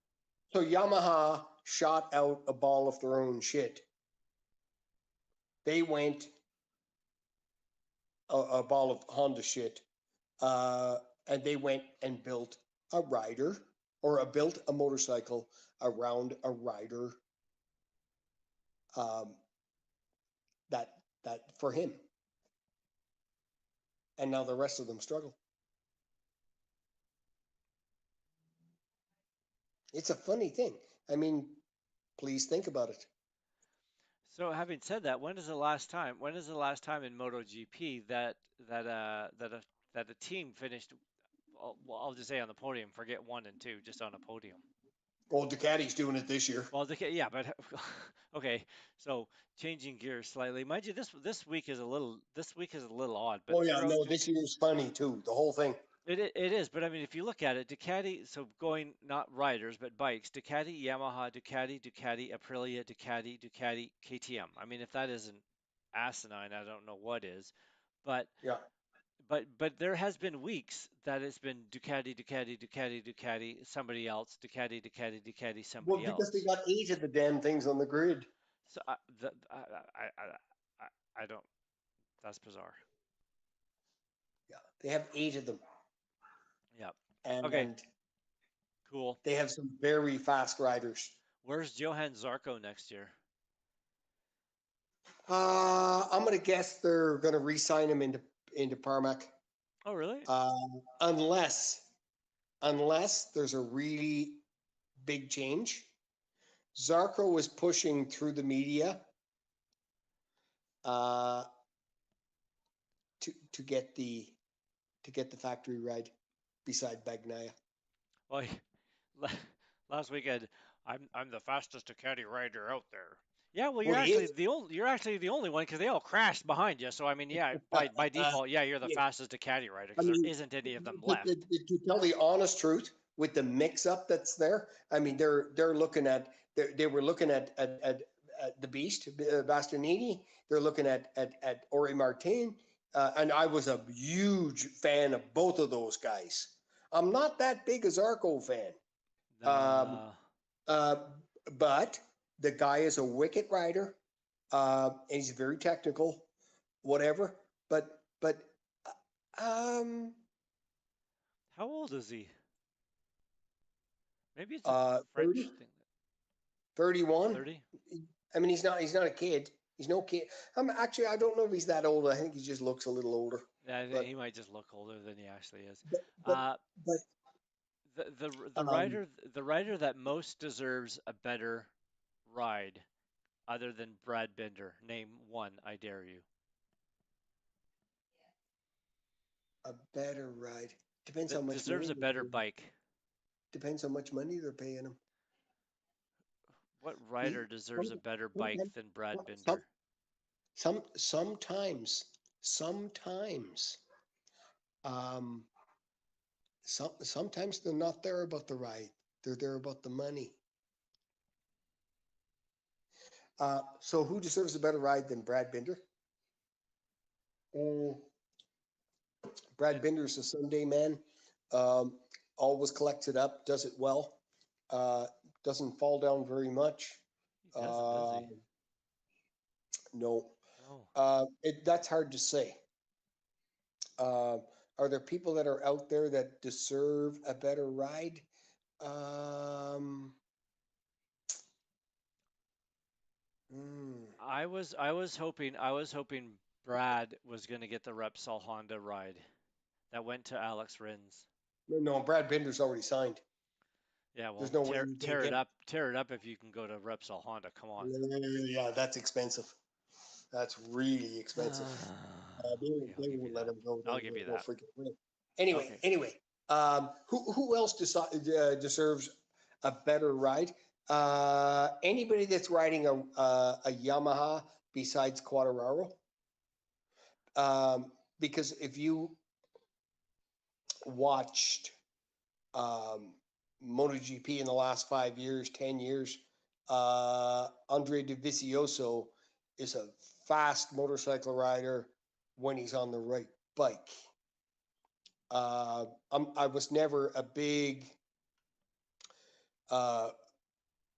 so Yamaha shot out a ball of their own shit. They went a ball of Honda shit, and they went and built a rider built a motorcycle around a rider um, that for him, and now the rest of them struggle. It's a funny thing. I mean, please think about it. So having said that, when is the last time in MotoGP that a team finished well, I'll just say on the podium, forget one and two, just on a podium. Well, Ducati's doing it this year. Well, yeah, but okay. So changing gears slightly, mind you, this week is a little odd, but Oh yeah, throughout no, this year's funny too. The whole thing. it is. But I mean, if you look at it, Ducati, so going not riders but bikes, Ducati, Yamaha, Ducati, Aprilia, Ducati, KTM. I mean, if that isn't asinine, I don't know what is. But Yeah. but there has been weeks that it's been Ducati, somebody else, Ducati, Well, somebody because they else. got 8 of the damn things on the grid. So I don't. That's bizarre. Yeah, they have 8 of them, Yeah. Okay. and Cool. they have some very fast riders. Where's Johan Zarco next year? I'm gonna guess they're gonna re-sign him into Parmac, Oh, really? uh, unless there's a really big change. Zarco was pushing through the media uh, to get the factory ride beside Bagnaia. Well, la- last weekend, I'm the fastest Ducati rider out there. Yeah, well, Well, he is. you're actually the only one because they all crashed behind you. So I mean, yeah, by default, yeah, you're the Yeah. fastest Ducati rider I because there mean, isn't any of them to, to, left. to tell the honest truth, with the mix-up that's there, I mean, they're looking at they were looking at the Beast, Bastianini. They're looking at Ori Martin, and I was a huge fan of both of those guys. I'm not that big a Zarco fan, um, Nah, uh, but the guy is a wicked rider, and he's very technical, whatever. But um, how old is he? Maybe it's a French 30, thing. 31. 30? I mean, he's not a kid. He's no kid. Actually, I don't know if he's that old. I think he just looks a little older. Yeah, I think But he might just look older than he actually is. but but Uh, but the um, rider that most deserves a better ride other than Brad Binder. Name one, I dare you. a better ride depends how That much deserves money a they better pay him. bike. Depends how much money they're paying him. What He rider deserves some- a better bike sometimes than Brad some Binder? sometimes um, sometimes they're not there about the ride. They're there about the money. So who deserves a better ride than Brad Binder? Mm, Brad And Binder's a Sunday man. Um, Always collects it up, does it well. Uh, doesn't fall down very much. he doesn't, does Uh, he? no, No. that's hard to say. Uh, are there people that are out there that deserve a better ride? Um, hmm. I was hoping Brad was gonna get the Repsol Honda ride that went to Alex Rins. No, Brad Binder's already signed. Yeah, well, There's no way he's going to get. tear it up if you can go to Repsol Honda. Come on. Yeah, that's expensive. That's really expensive. Okay, I'll They give you won't let that. him go. I'll give you No that. freaking way. Anyway, Okay. who else deserves a better ride? Anybody that's riding a Yamaha besides Quadraro, because if you watched um, MotoGP in the last 5 years, 10 years, Andre Dovizioso is a fast motorcycle rider when he's on the right bike. I was never a big uh,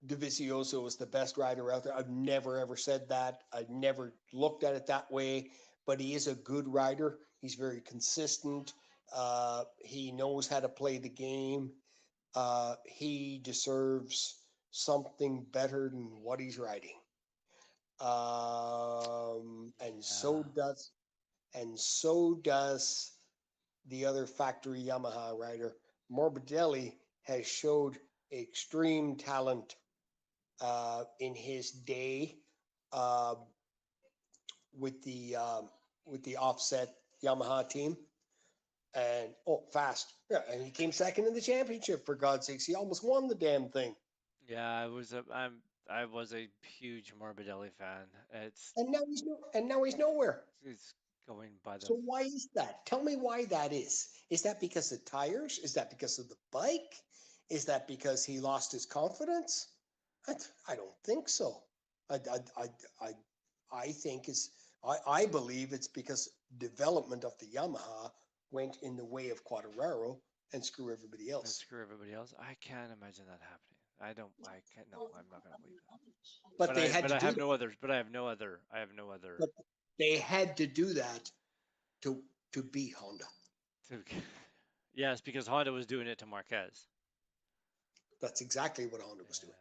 Dovizioso was the best rider out there. I've never ever said that. I never looked at it that way. But he is a good rider. He's very consistent. He knows how to play the game. He deserves something better than what he's riding. And Yeah. so does the other factory Yamaha rider. Morbidelli has showed extreme talent in his day uh, with the offset Yamaha team. And fast. Yeah, and he came second in the championship for God's sakes. He almost won the damn thing. Yeah, I was a huge Morbidelli fan. And now he's nowhere. It's going by the So why is that? Tell me why that is. Is that because of tires? Is that because of the bike? Is that because he lost his confidence? I, I don't think so. I, I, I, I, I think I believe it's because development of the Yamaha went in the way of Quadraro and screw everybody and else. screw everybody else. I can't imagine that happening. I can't. No, I'm not gonna believe that. But they had But to I do have that. no other. But I have no other. I have no other. But they had to do that to beat Honda. To, yes, because Honda was doing it to Marquez. That's exactly what Honda Yeah. was doing.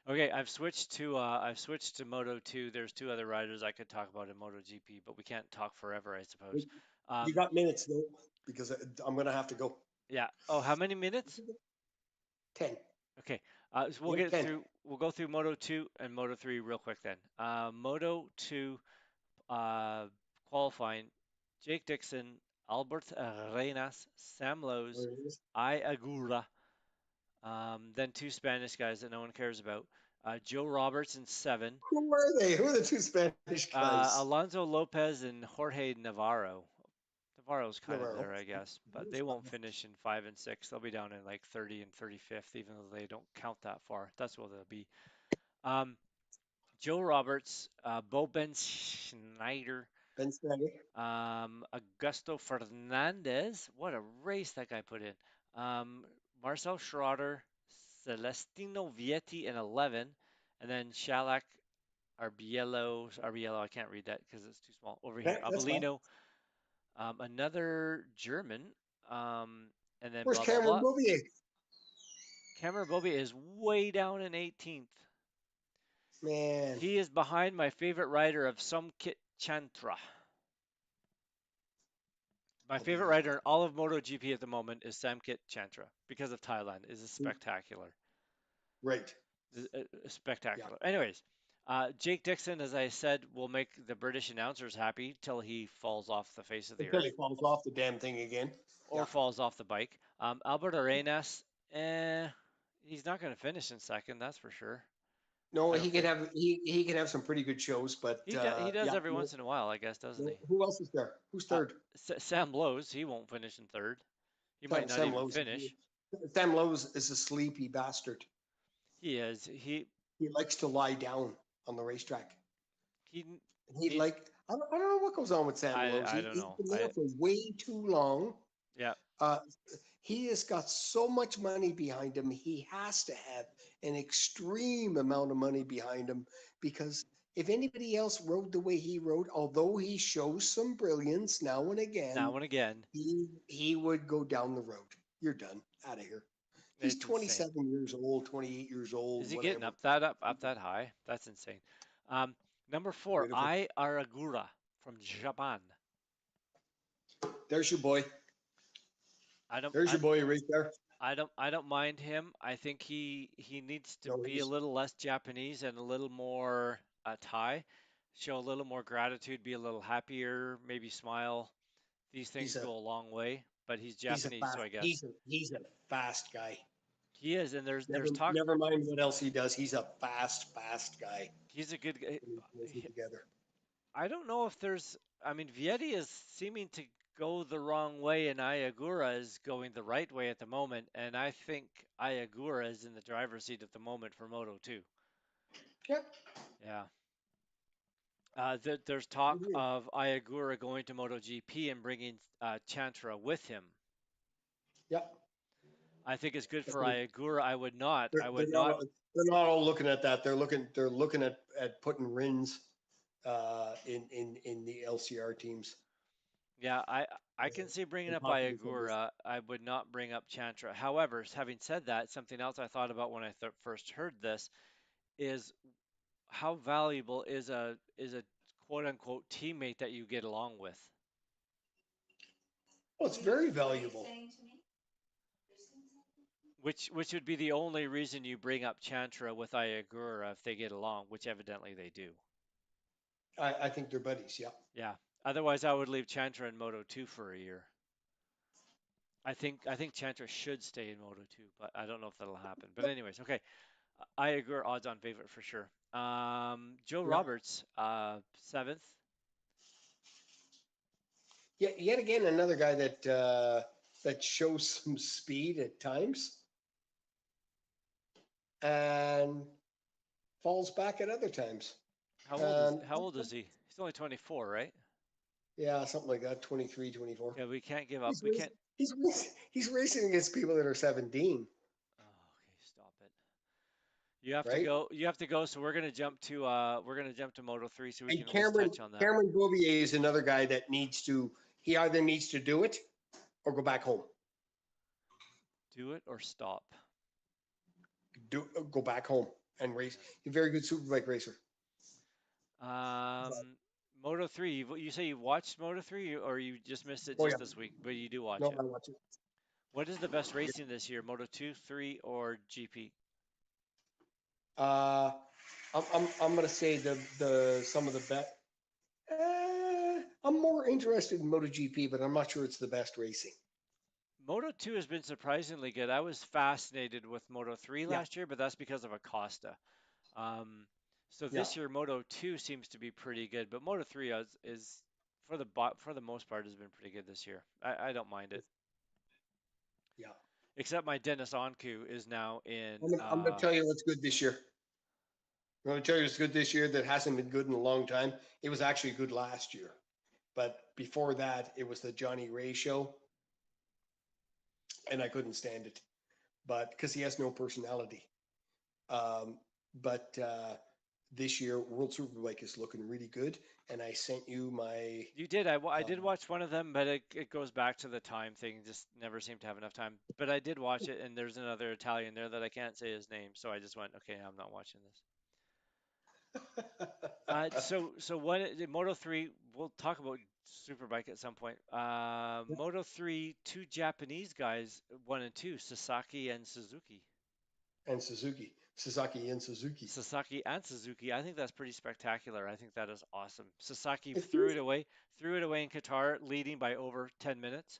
Okay, I've switched to Moto 2. There's two other riders I could talk about in MotoGP, but we can't talk forever, I suppose. You Um, got minutes though, because I'm gonna have to go. yeah. Oh, how many minutes? 10. Okay. So we'll You have get 10. through. We'll go through Moto 2 and Moto 3 real quick then. Moto 2 uh, qualifying: Jake Dixon, Albert Arenas, Sam Lowe's, There it is. I Agura. Then two Spanish guys that no one cares about. Joe Roberts in seven. Who are they? Who are the two Spanish guys? Alonso Lopez and Jorge Navarro. Navarro's kind of Navarro. there, I guess, but they won't finish in five and six. They'll be down in like 30 and 35th, even though they don't count that far. That's what they'll be. Um, Joe Roberts, Bo Ben Schneider, Ben Snyder. Augusto Fernandez. What a race that guy put in. Um, Marcel Schroeder, Celestino Vietti in 11, and then Shalak Arbiello, I can't read that because it's too small. Over here, Okay, that's fine. Abelino, another German, and then Where's blah blah Cameron blah. Bouvier? Cameron Bobby is way down in 18th. Man, He is behind my favorite rider of Somkit Chantra. My I'll be favorite right rider back. in all of MotoGP at the moment is Samkit Chantra because of Thailand. Is spectacular. Right. Yeah. Spectacular. Anyways, Jake Dixon, as I said, will make the British announcers happy till he falls off the face of the Until he earth falls off the damn thing again. or Yeah. falls off the bike. Albert Arenas, he's not going to finish in second, that's for sure. No, I don't think. he could have some pretty good shows, but He does yeah. every No, once in a while, I guess, doesn't no. he? Who else is there? Who's Uh, third? Sam Lowe's, he won't finish in third. He might not Sam even Lowe's. finish. Sam Lowe's is a sleepy bastard. He is. He likes to lie down on the racetrack. He He needs. like I don't know what goes on with Sam Lowe's. I don't He's know. been there for way too long. Yeah. Uh, he has got so much money behind him. He has to have an extreme amount of money behind him because if anybody else rode the way he rode, although he shows some brilliance now and again, Now and again, he would go down the road. You're done. Out of here. He's it's insane. 27 years old, 28 years Is old, he getting whatever. up that high? That's insane. Um, Number four, Beautiful. I Aragura from Japan. There's your boy. I don't There's I, your boy right there. I don't mind him. I think he needs to No, be a he's little less Japanese and a little more Thai. Show a little more gratitude, be a little happier, maybe smile. These he's things a go a long way, but he's he's a Japanese, so fast I guess he's a fast guy. he is. And Never there's talk. never mind what else he does. He's a fast guy He's a good guy. when he pulls it together. I don't know if there's. I mean, Vietti is seeming to go the wrong way, and Ayagura is going the right way at the moment. And I think Ayagura is in the driver's seat at the moment for Moto 2. Yeah. Yeah. There's talk of Ayagura going to MotoGP and bringing Chantra with him. Yeah. I think it's good But for Ayagura. I would not. they're, I they're would not not. they're not all looking at that. They're looking at putting Rins in the LCR teams. Yeah, I can see bringing And up possibly some of this. Ayagura. I would not bring up Chantra. However, having said that, something else I thought about when I first heard this is how valuable is a quote unquote teammate that you get along with, Oh, it's very valuable. which would be the only reason you bring up Chantra with Ayagura if they get along, which evidently they do. I think they're buddies. Yeah. Yeah. Otherwise, I would leave Chantra in Moto 2 for a year. I think Chantra should stay in Moto 2, but I don't know if that'll happen. But anyways, okay. Ayagura odds-on favorite for sure. Joe Yeah. Roberts, seventh. Yeah. Yet again, another guy that shows some speed at times and falls back at other times. And How old is he? He's only 24, right? yeah, something like that. 23, 24. Yeah, we can't give up. He's We can't. racing, he's racing against people that are 17, Oh, okay, stop it. You have to right? go. You have to go. So we're gonna jump to Moto 3 so we And can at least touch on that. Cameron Bouvier is another guy that he either needs to do it or go back home. Do it or stop. Go back home. and race. A very good superbike racer. But, Um, Moto 3, you say you watched Moto 3 or you just missed it oh yeah, just this week, but you do watch no, it. I watch it. What is the best racing this year? Moto 2, 3, or GP? Uh, I'm gonna say the some of the best. I'm more interested in MotoGP, but I'm not sure it's the best racing. Moto 2 has been surprisingly good. I was fascinated with Moto 3 Yeah, last year, but that's because of Acosta. Um, so yeah, this year Moto 2 seems to be pretty good, but Moto 3 is for for the most part has been pretty good this year. I don't mind it. yeah. Except my Dennis Onku is now in I'm gonna tell you what's good this year. I'm gonna tell you what's good this year that hasn't been good in a long time. It was actually good last year, but before that, it was the Johnny Ray show, and I couldn't stand it. But because he has no personality. Um, but this year, World Superbike is looking really good, and I sent you my. You did. I Um, did watch one of them, but it goes back to the time thing. Just never seemed to have enough time. But I did watch it, and there's another Italian there that I can't say his name, so I just went, okay, I'm not watching this. So what Moto 3, we'll talk about Superbike at some point. Moto 3, two Japanese guys, one and two, Sasaki and Suzuki. and Suzuki, Sasaki and Suzuki. Sasaki and Suzuki. I think that's pretty spectacular. I think that is awesome. Sasaki It feels threw it away in Qatar, leading by over 10 minutes,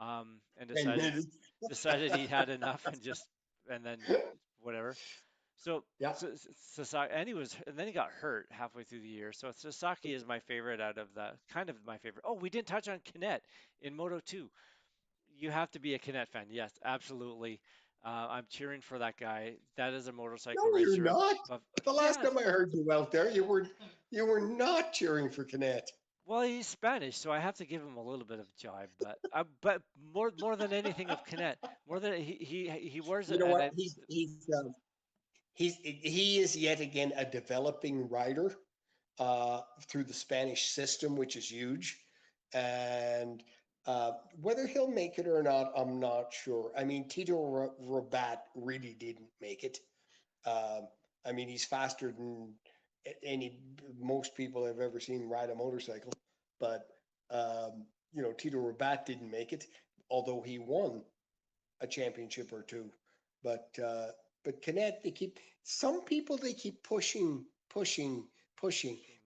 and 10 minutes. decided he had enough and just and then whatever. So, Yeah. Sasaki, and then he got hurt halfway through the year. So Sasaki is my favorite out of the kind of my favorite. Oh, we didn't touch on Kinet in Moto 2. You have to be a Kinet fan. Yes, absolutely. I'm cheering for that guy. That is a motorcycle No, you're racer not. The last yes. time I heard you out there, you were not cheering for Canet. Well, he's Spanish, so I have to give him a little bit of jibe, but more than anything of Kinet, more than he wears You it, know and what? He is yet again a developing rider through the Spanish system, which is huge. And whether he'll make it or not, I'm not sure. I mean, Tito Rabat really didn't make it. Um, I mean, he's faster than any most people I've ever seen ride a motorcycle. But Tito Rabat didn't make it, although he won a championship or two. But Canet, they keep some people they keep pushing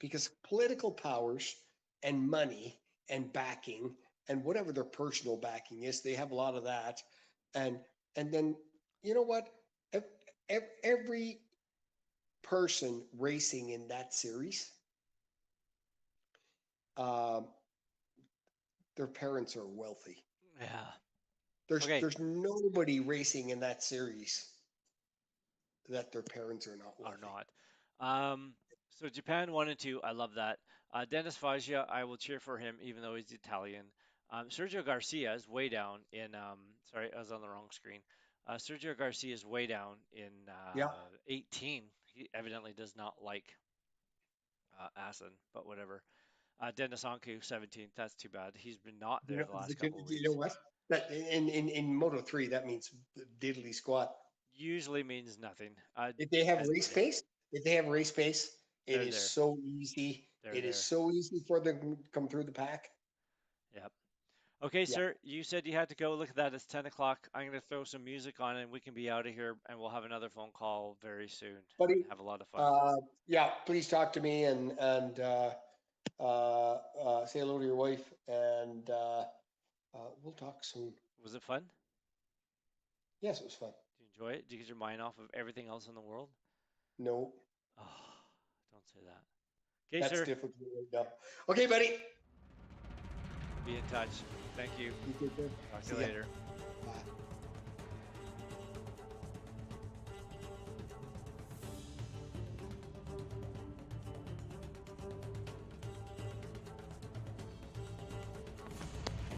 because political powers and money and backing and whatever their personal backing is, they have a lot of that. And and then you know what? Every person racing in that series, um, their parents are wealthy. yeah. There's Okay, there's nobody racing in that series that their parents are not or wealthy. not. Um, so Japan 1 and 2, I love that. Dennis Foggia, I will cheer for him even though he's Italian. Sergio Garcia is way down in. Sorry, I was on the wrong screen. Sergio Garcia is way down in Yeah, 18. He evidently does not like Assen, but whatever. Dennis Anku 17th. That's too bad. He's been not you there know, the last couple of you know weeks. what? That in Moto 3, that means diddly squat. Usually means nothing. If they have And race yeah, pace, if they have race pace, it they're is there. so easy. They're It is there. so easy for them to come through the pack. Yep. Okay, Yeah, sir, you said you had to go. Look at that. It's 10 o'clock. I'm going to throw some music on and we can be out of here and we'll have another phone call very soon and buddy. have a lot of fun. Yeah, please talk to me and say hello to your wife, and we'll talk soon. Was it fun? Yes, it was fun. Did you enjoy it? Did you get your mind off of everything else in the world? No, Oh, don't say that. Okay, that's sir. difficult right now. Okay, buddy. Be in touch. Thank you. You take care. Talk to you See ya. later. Bye.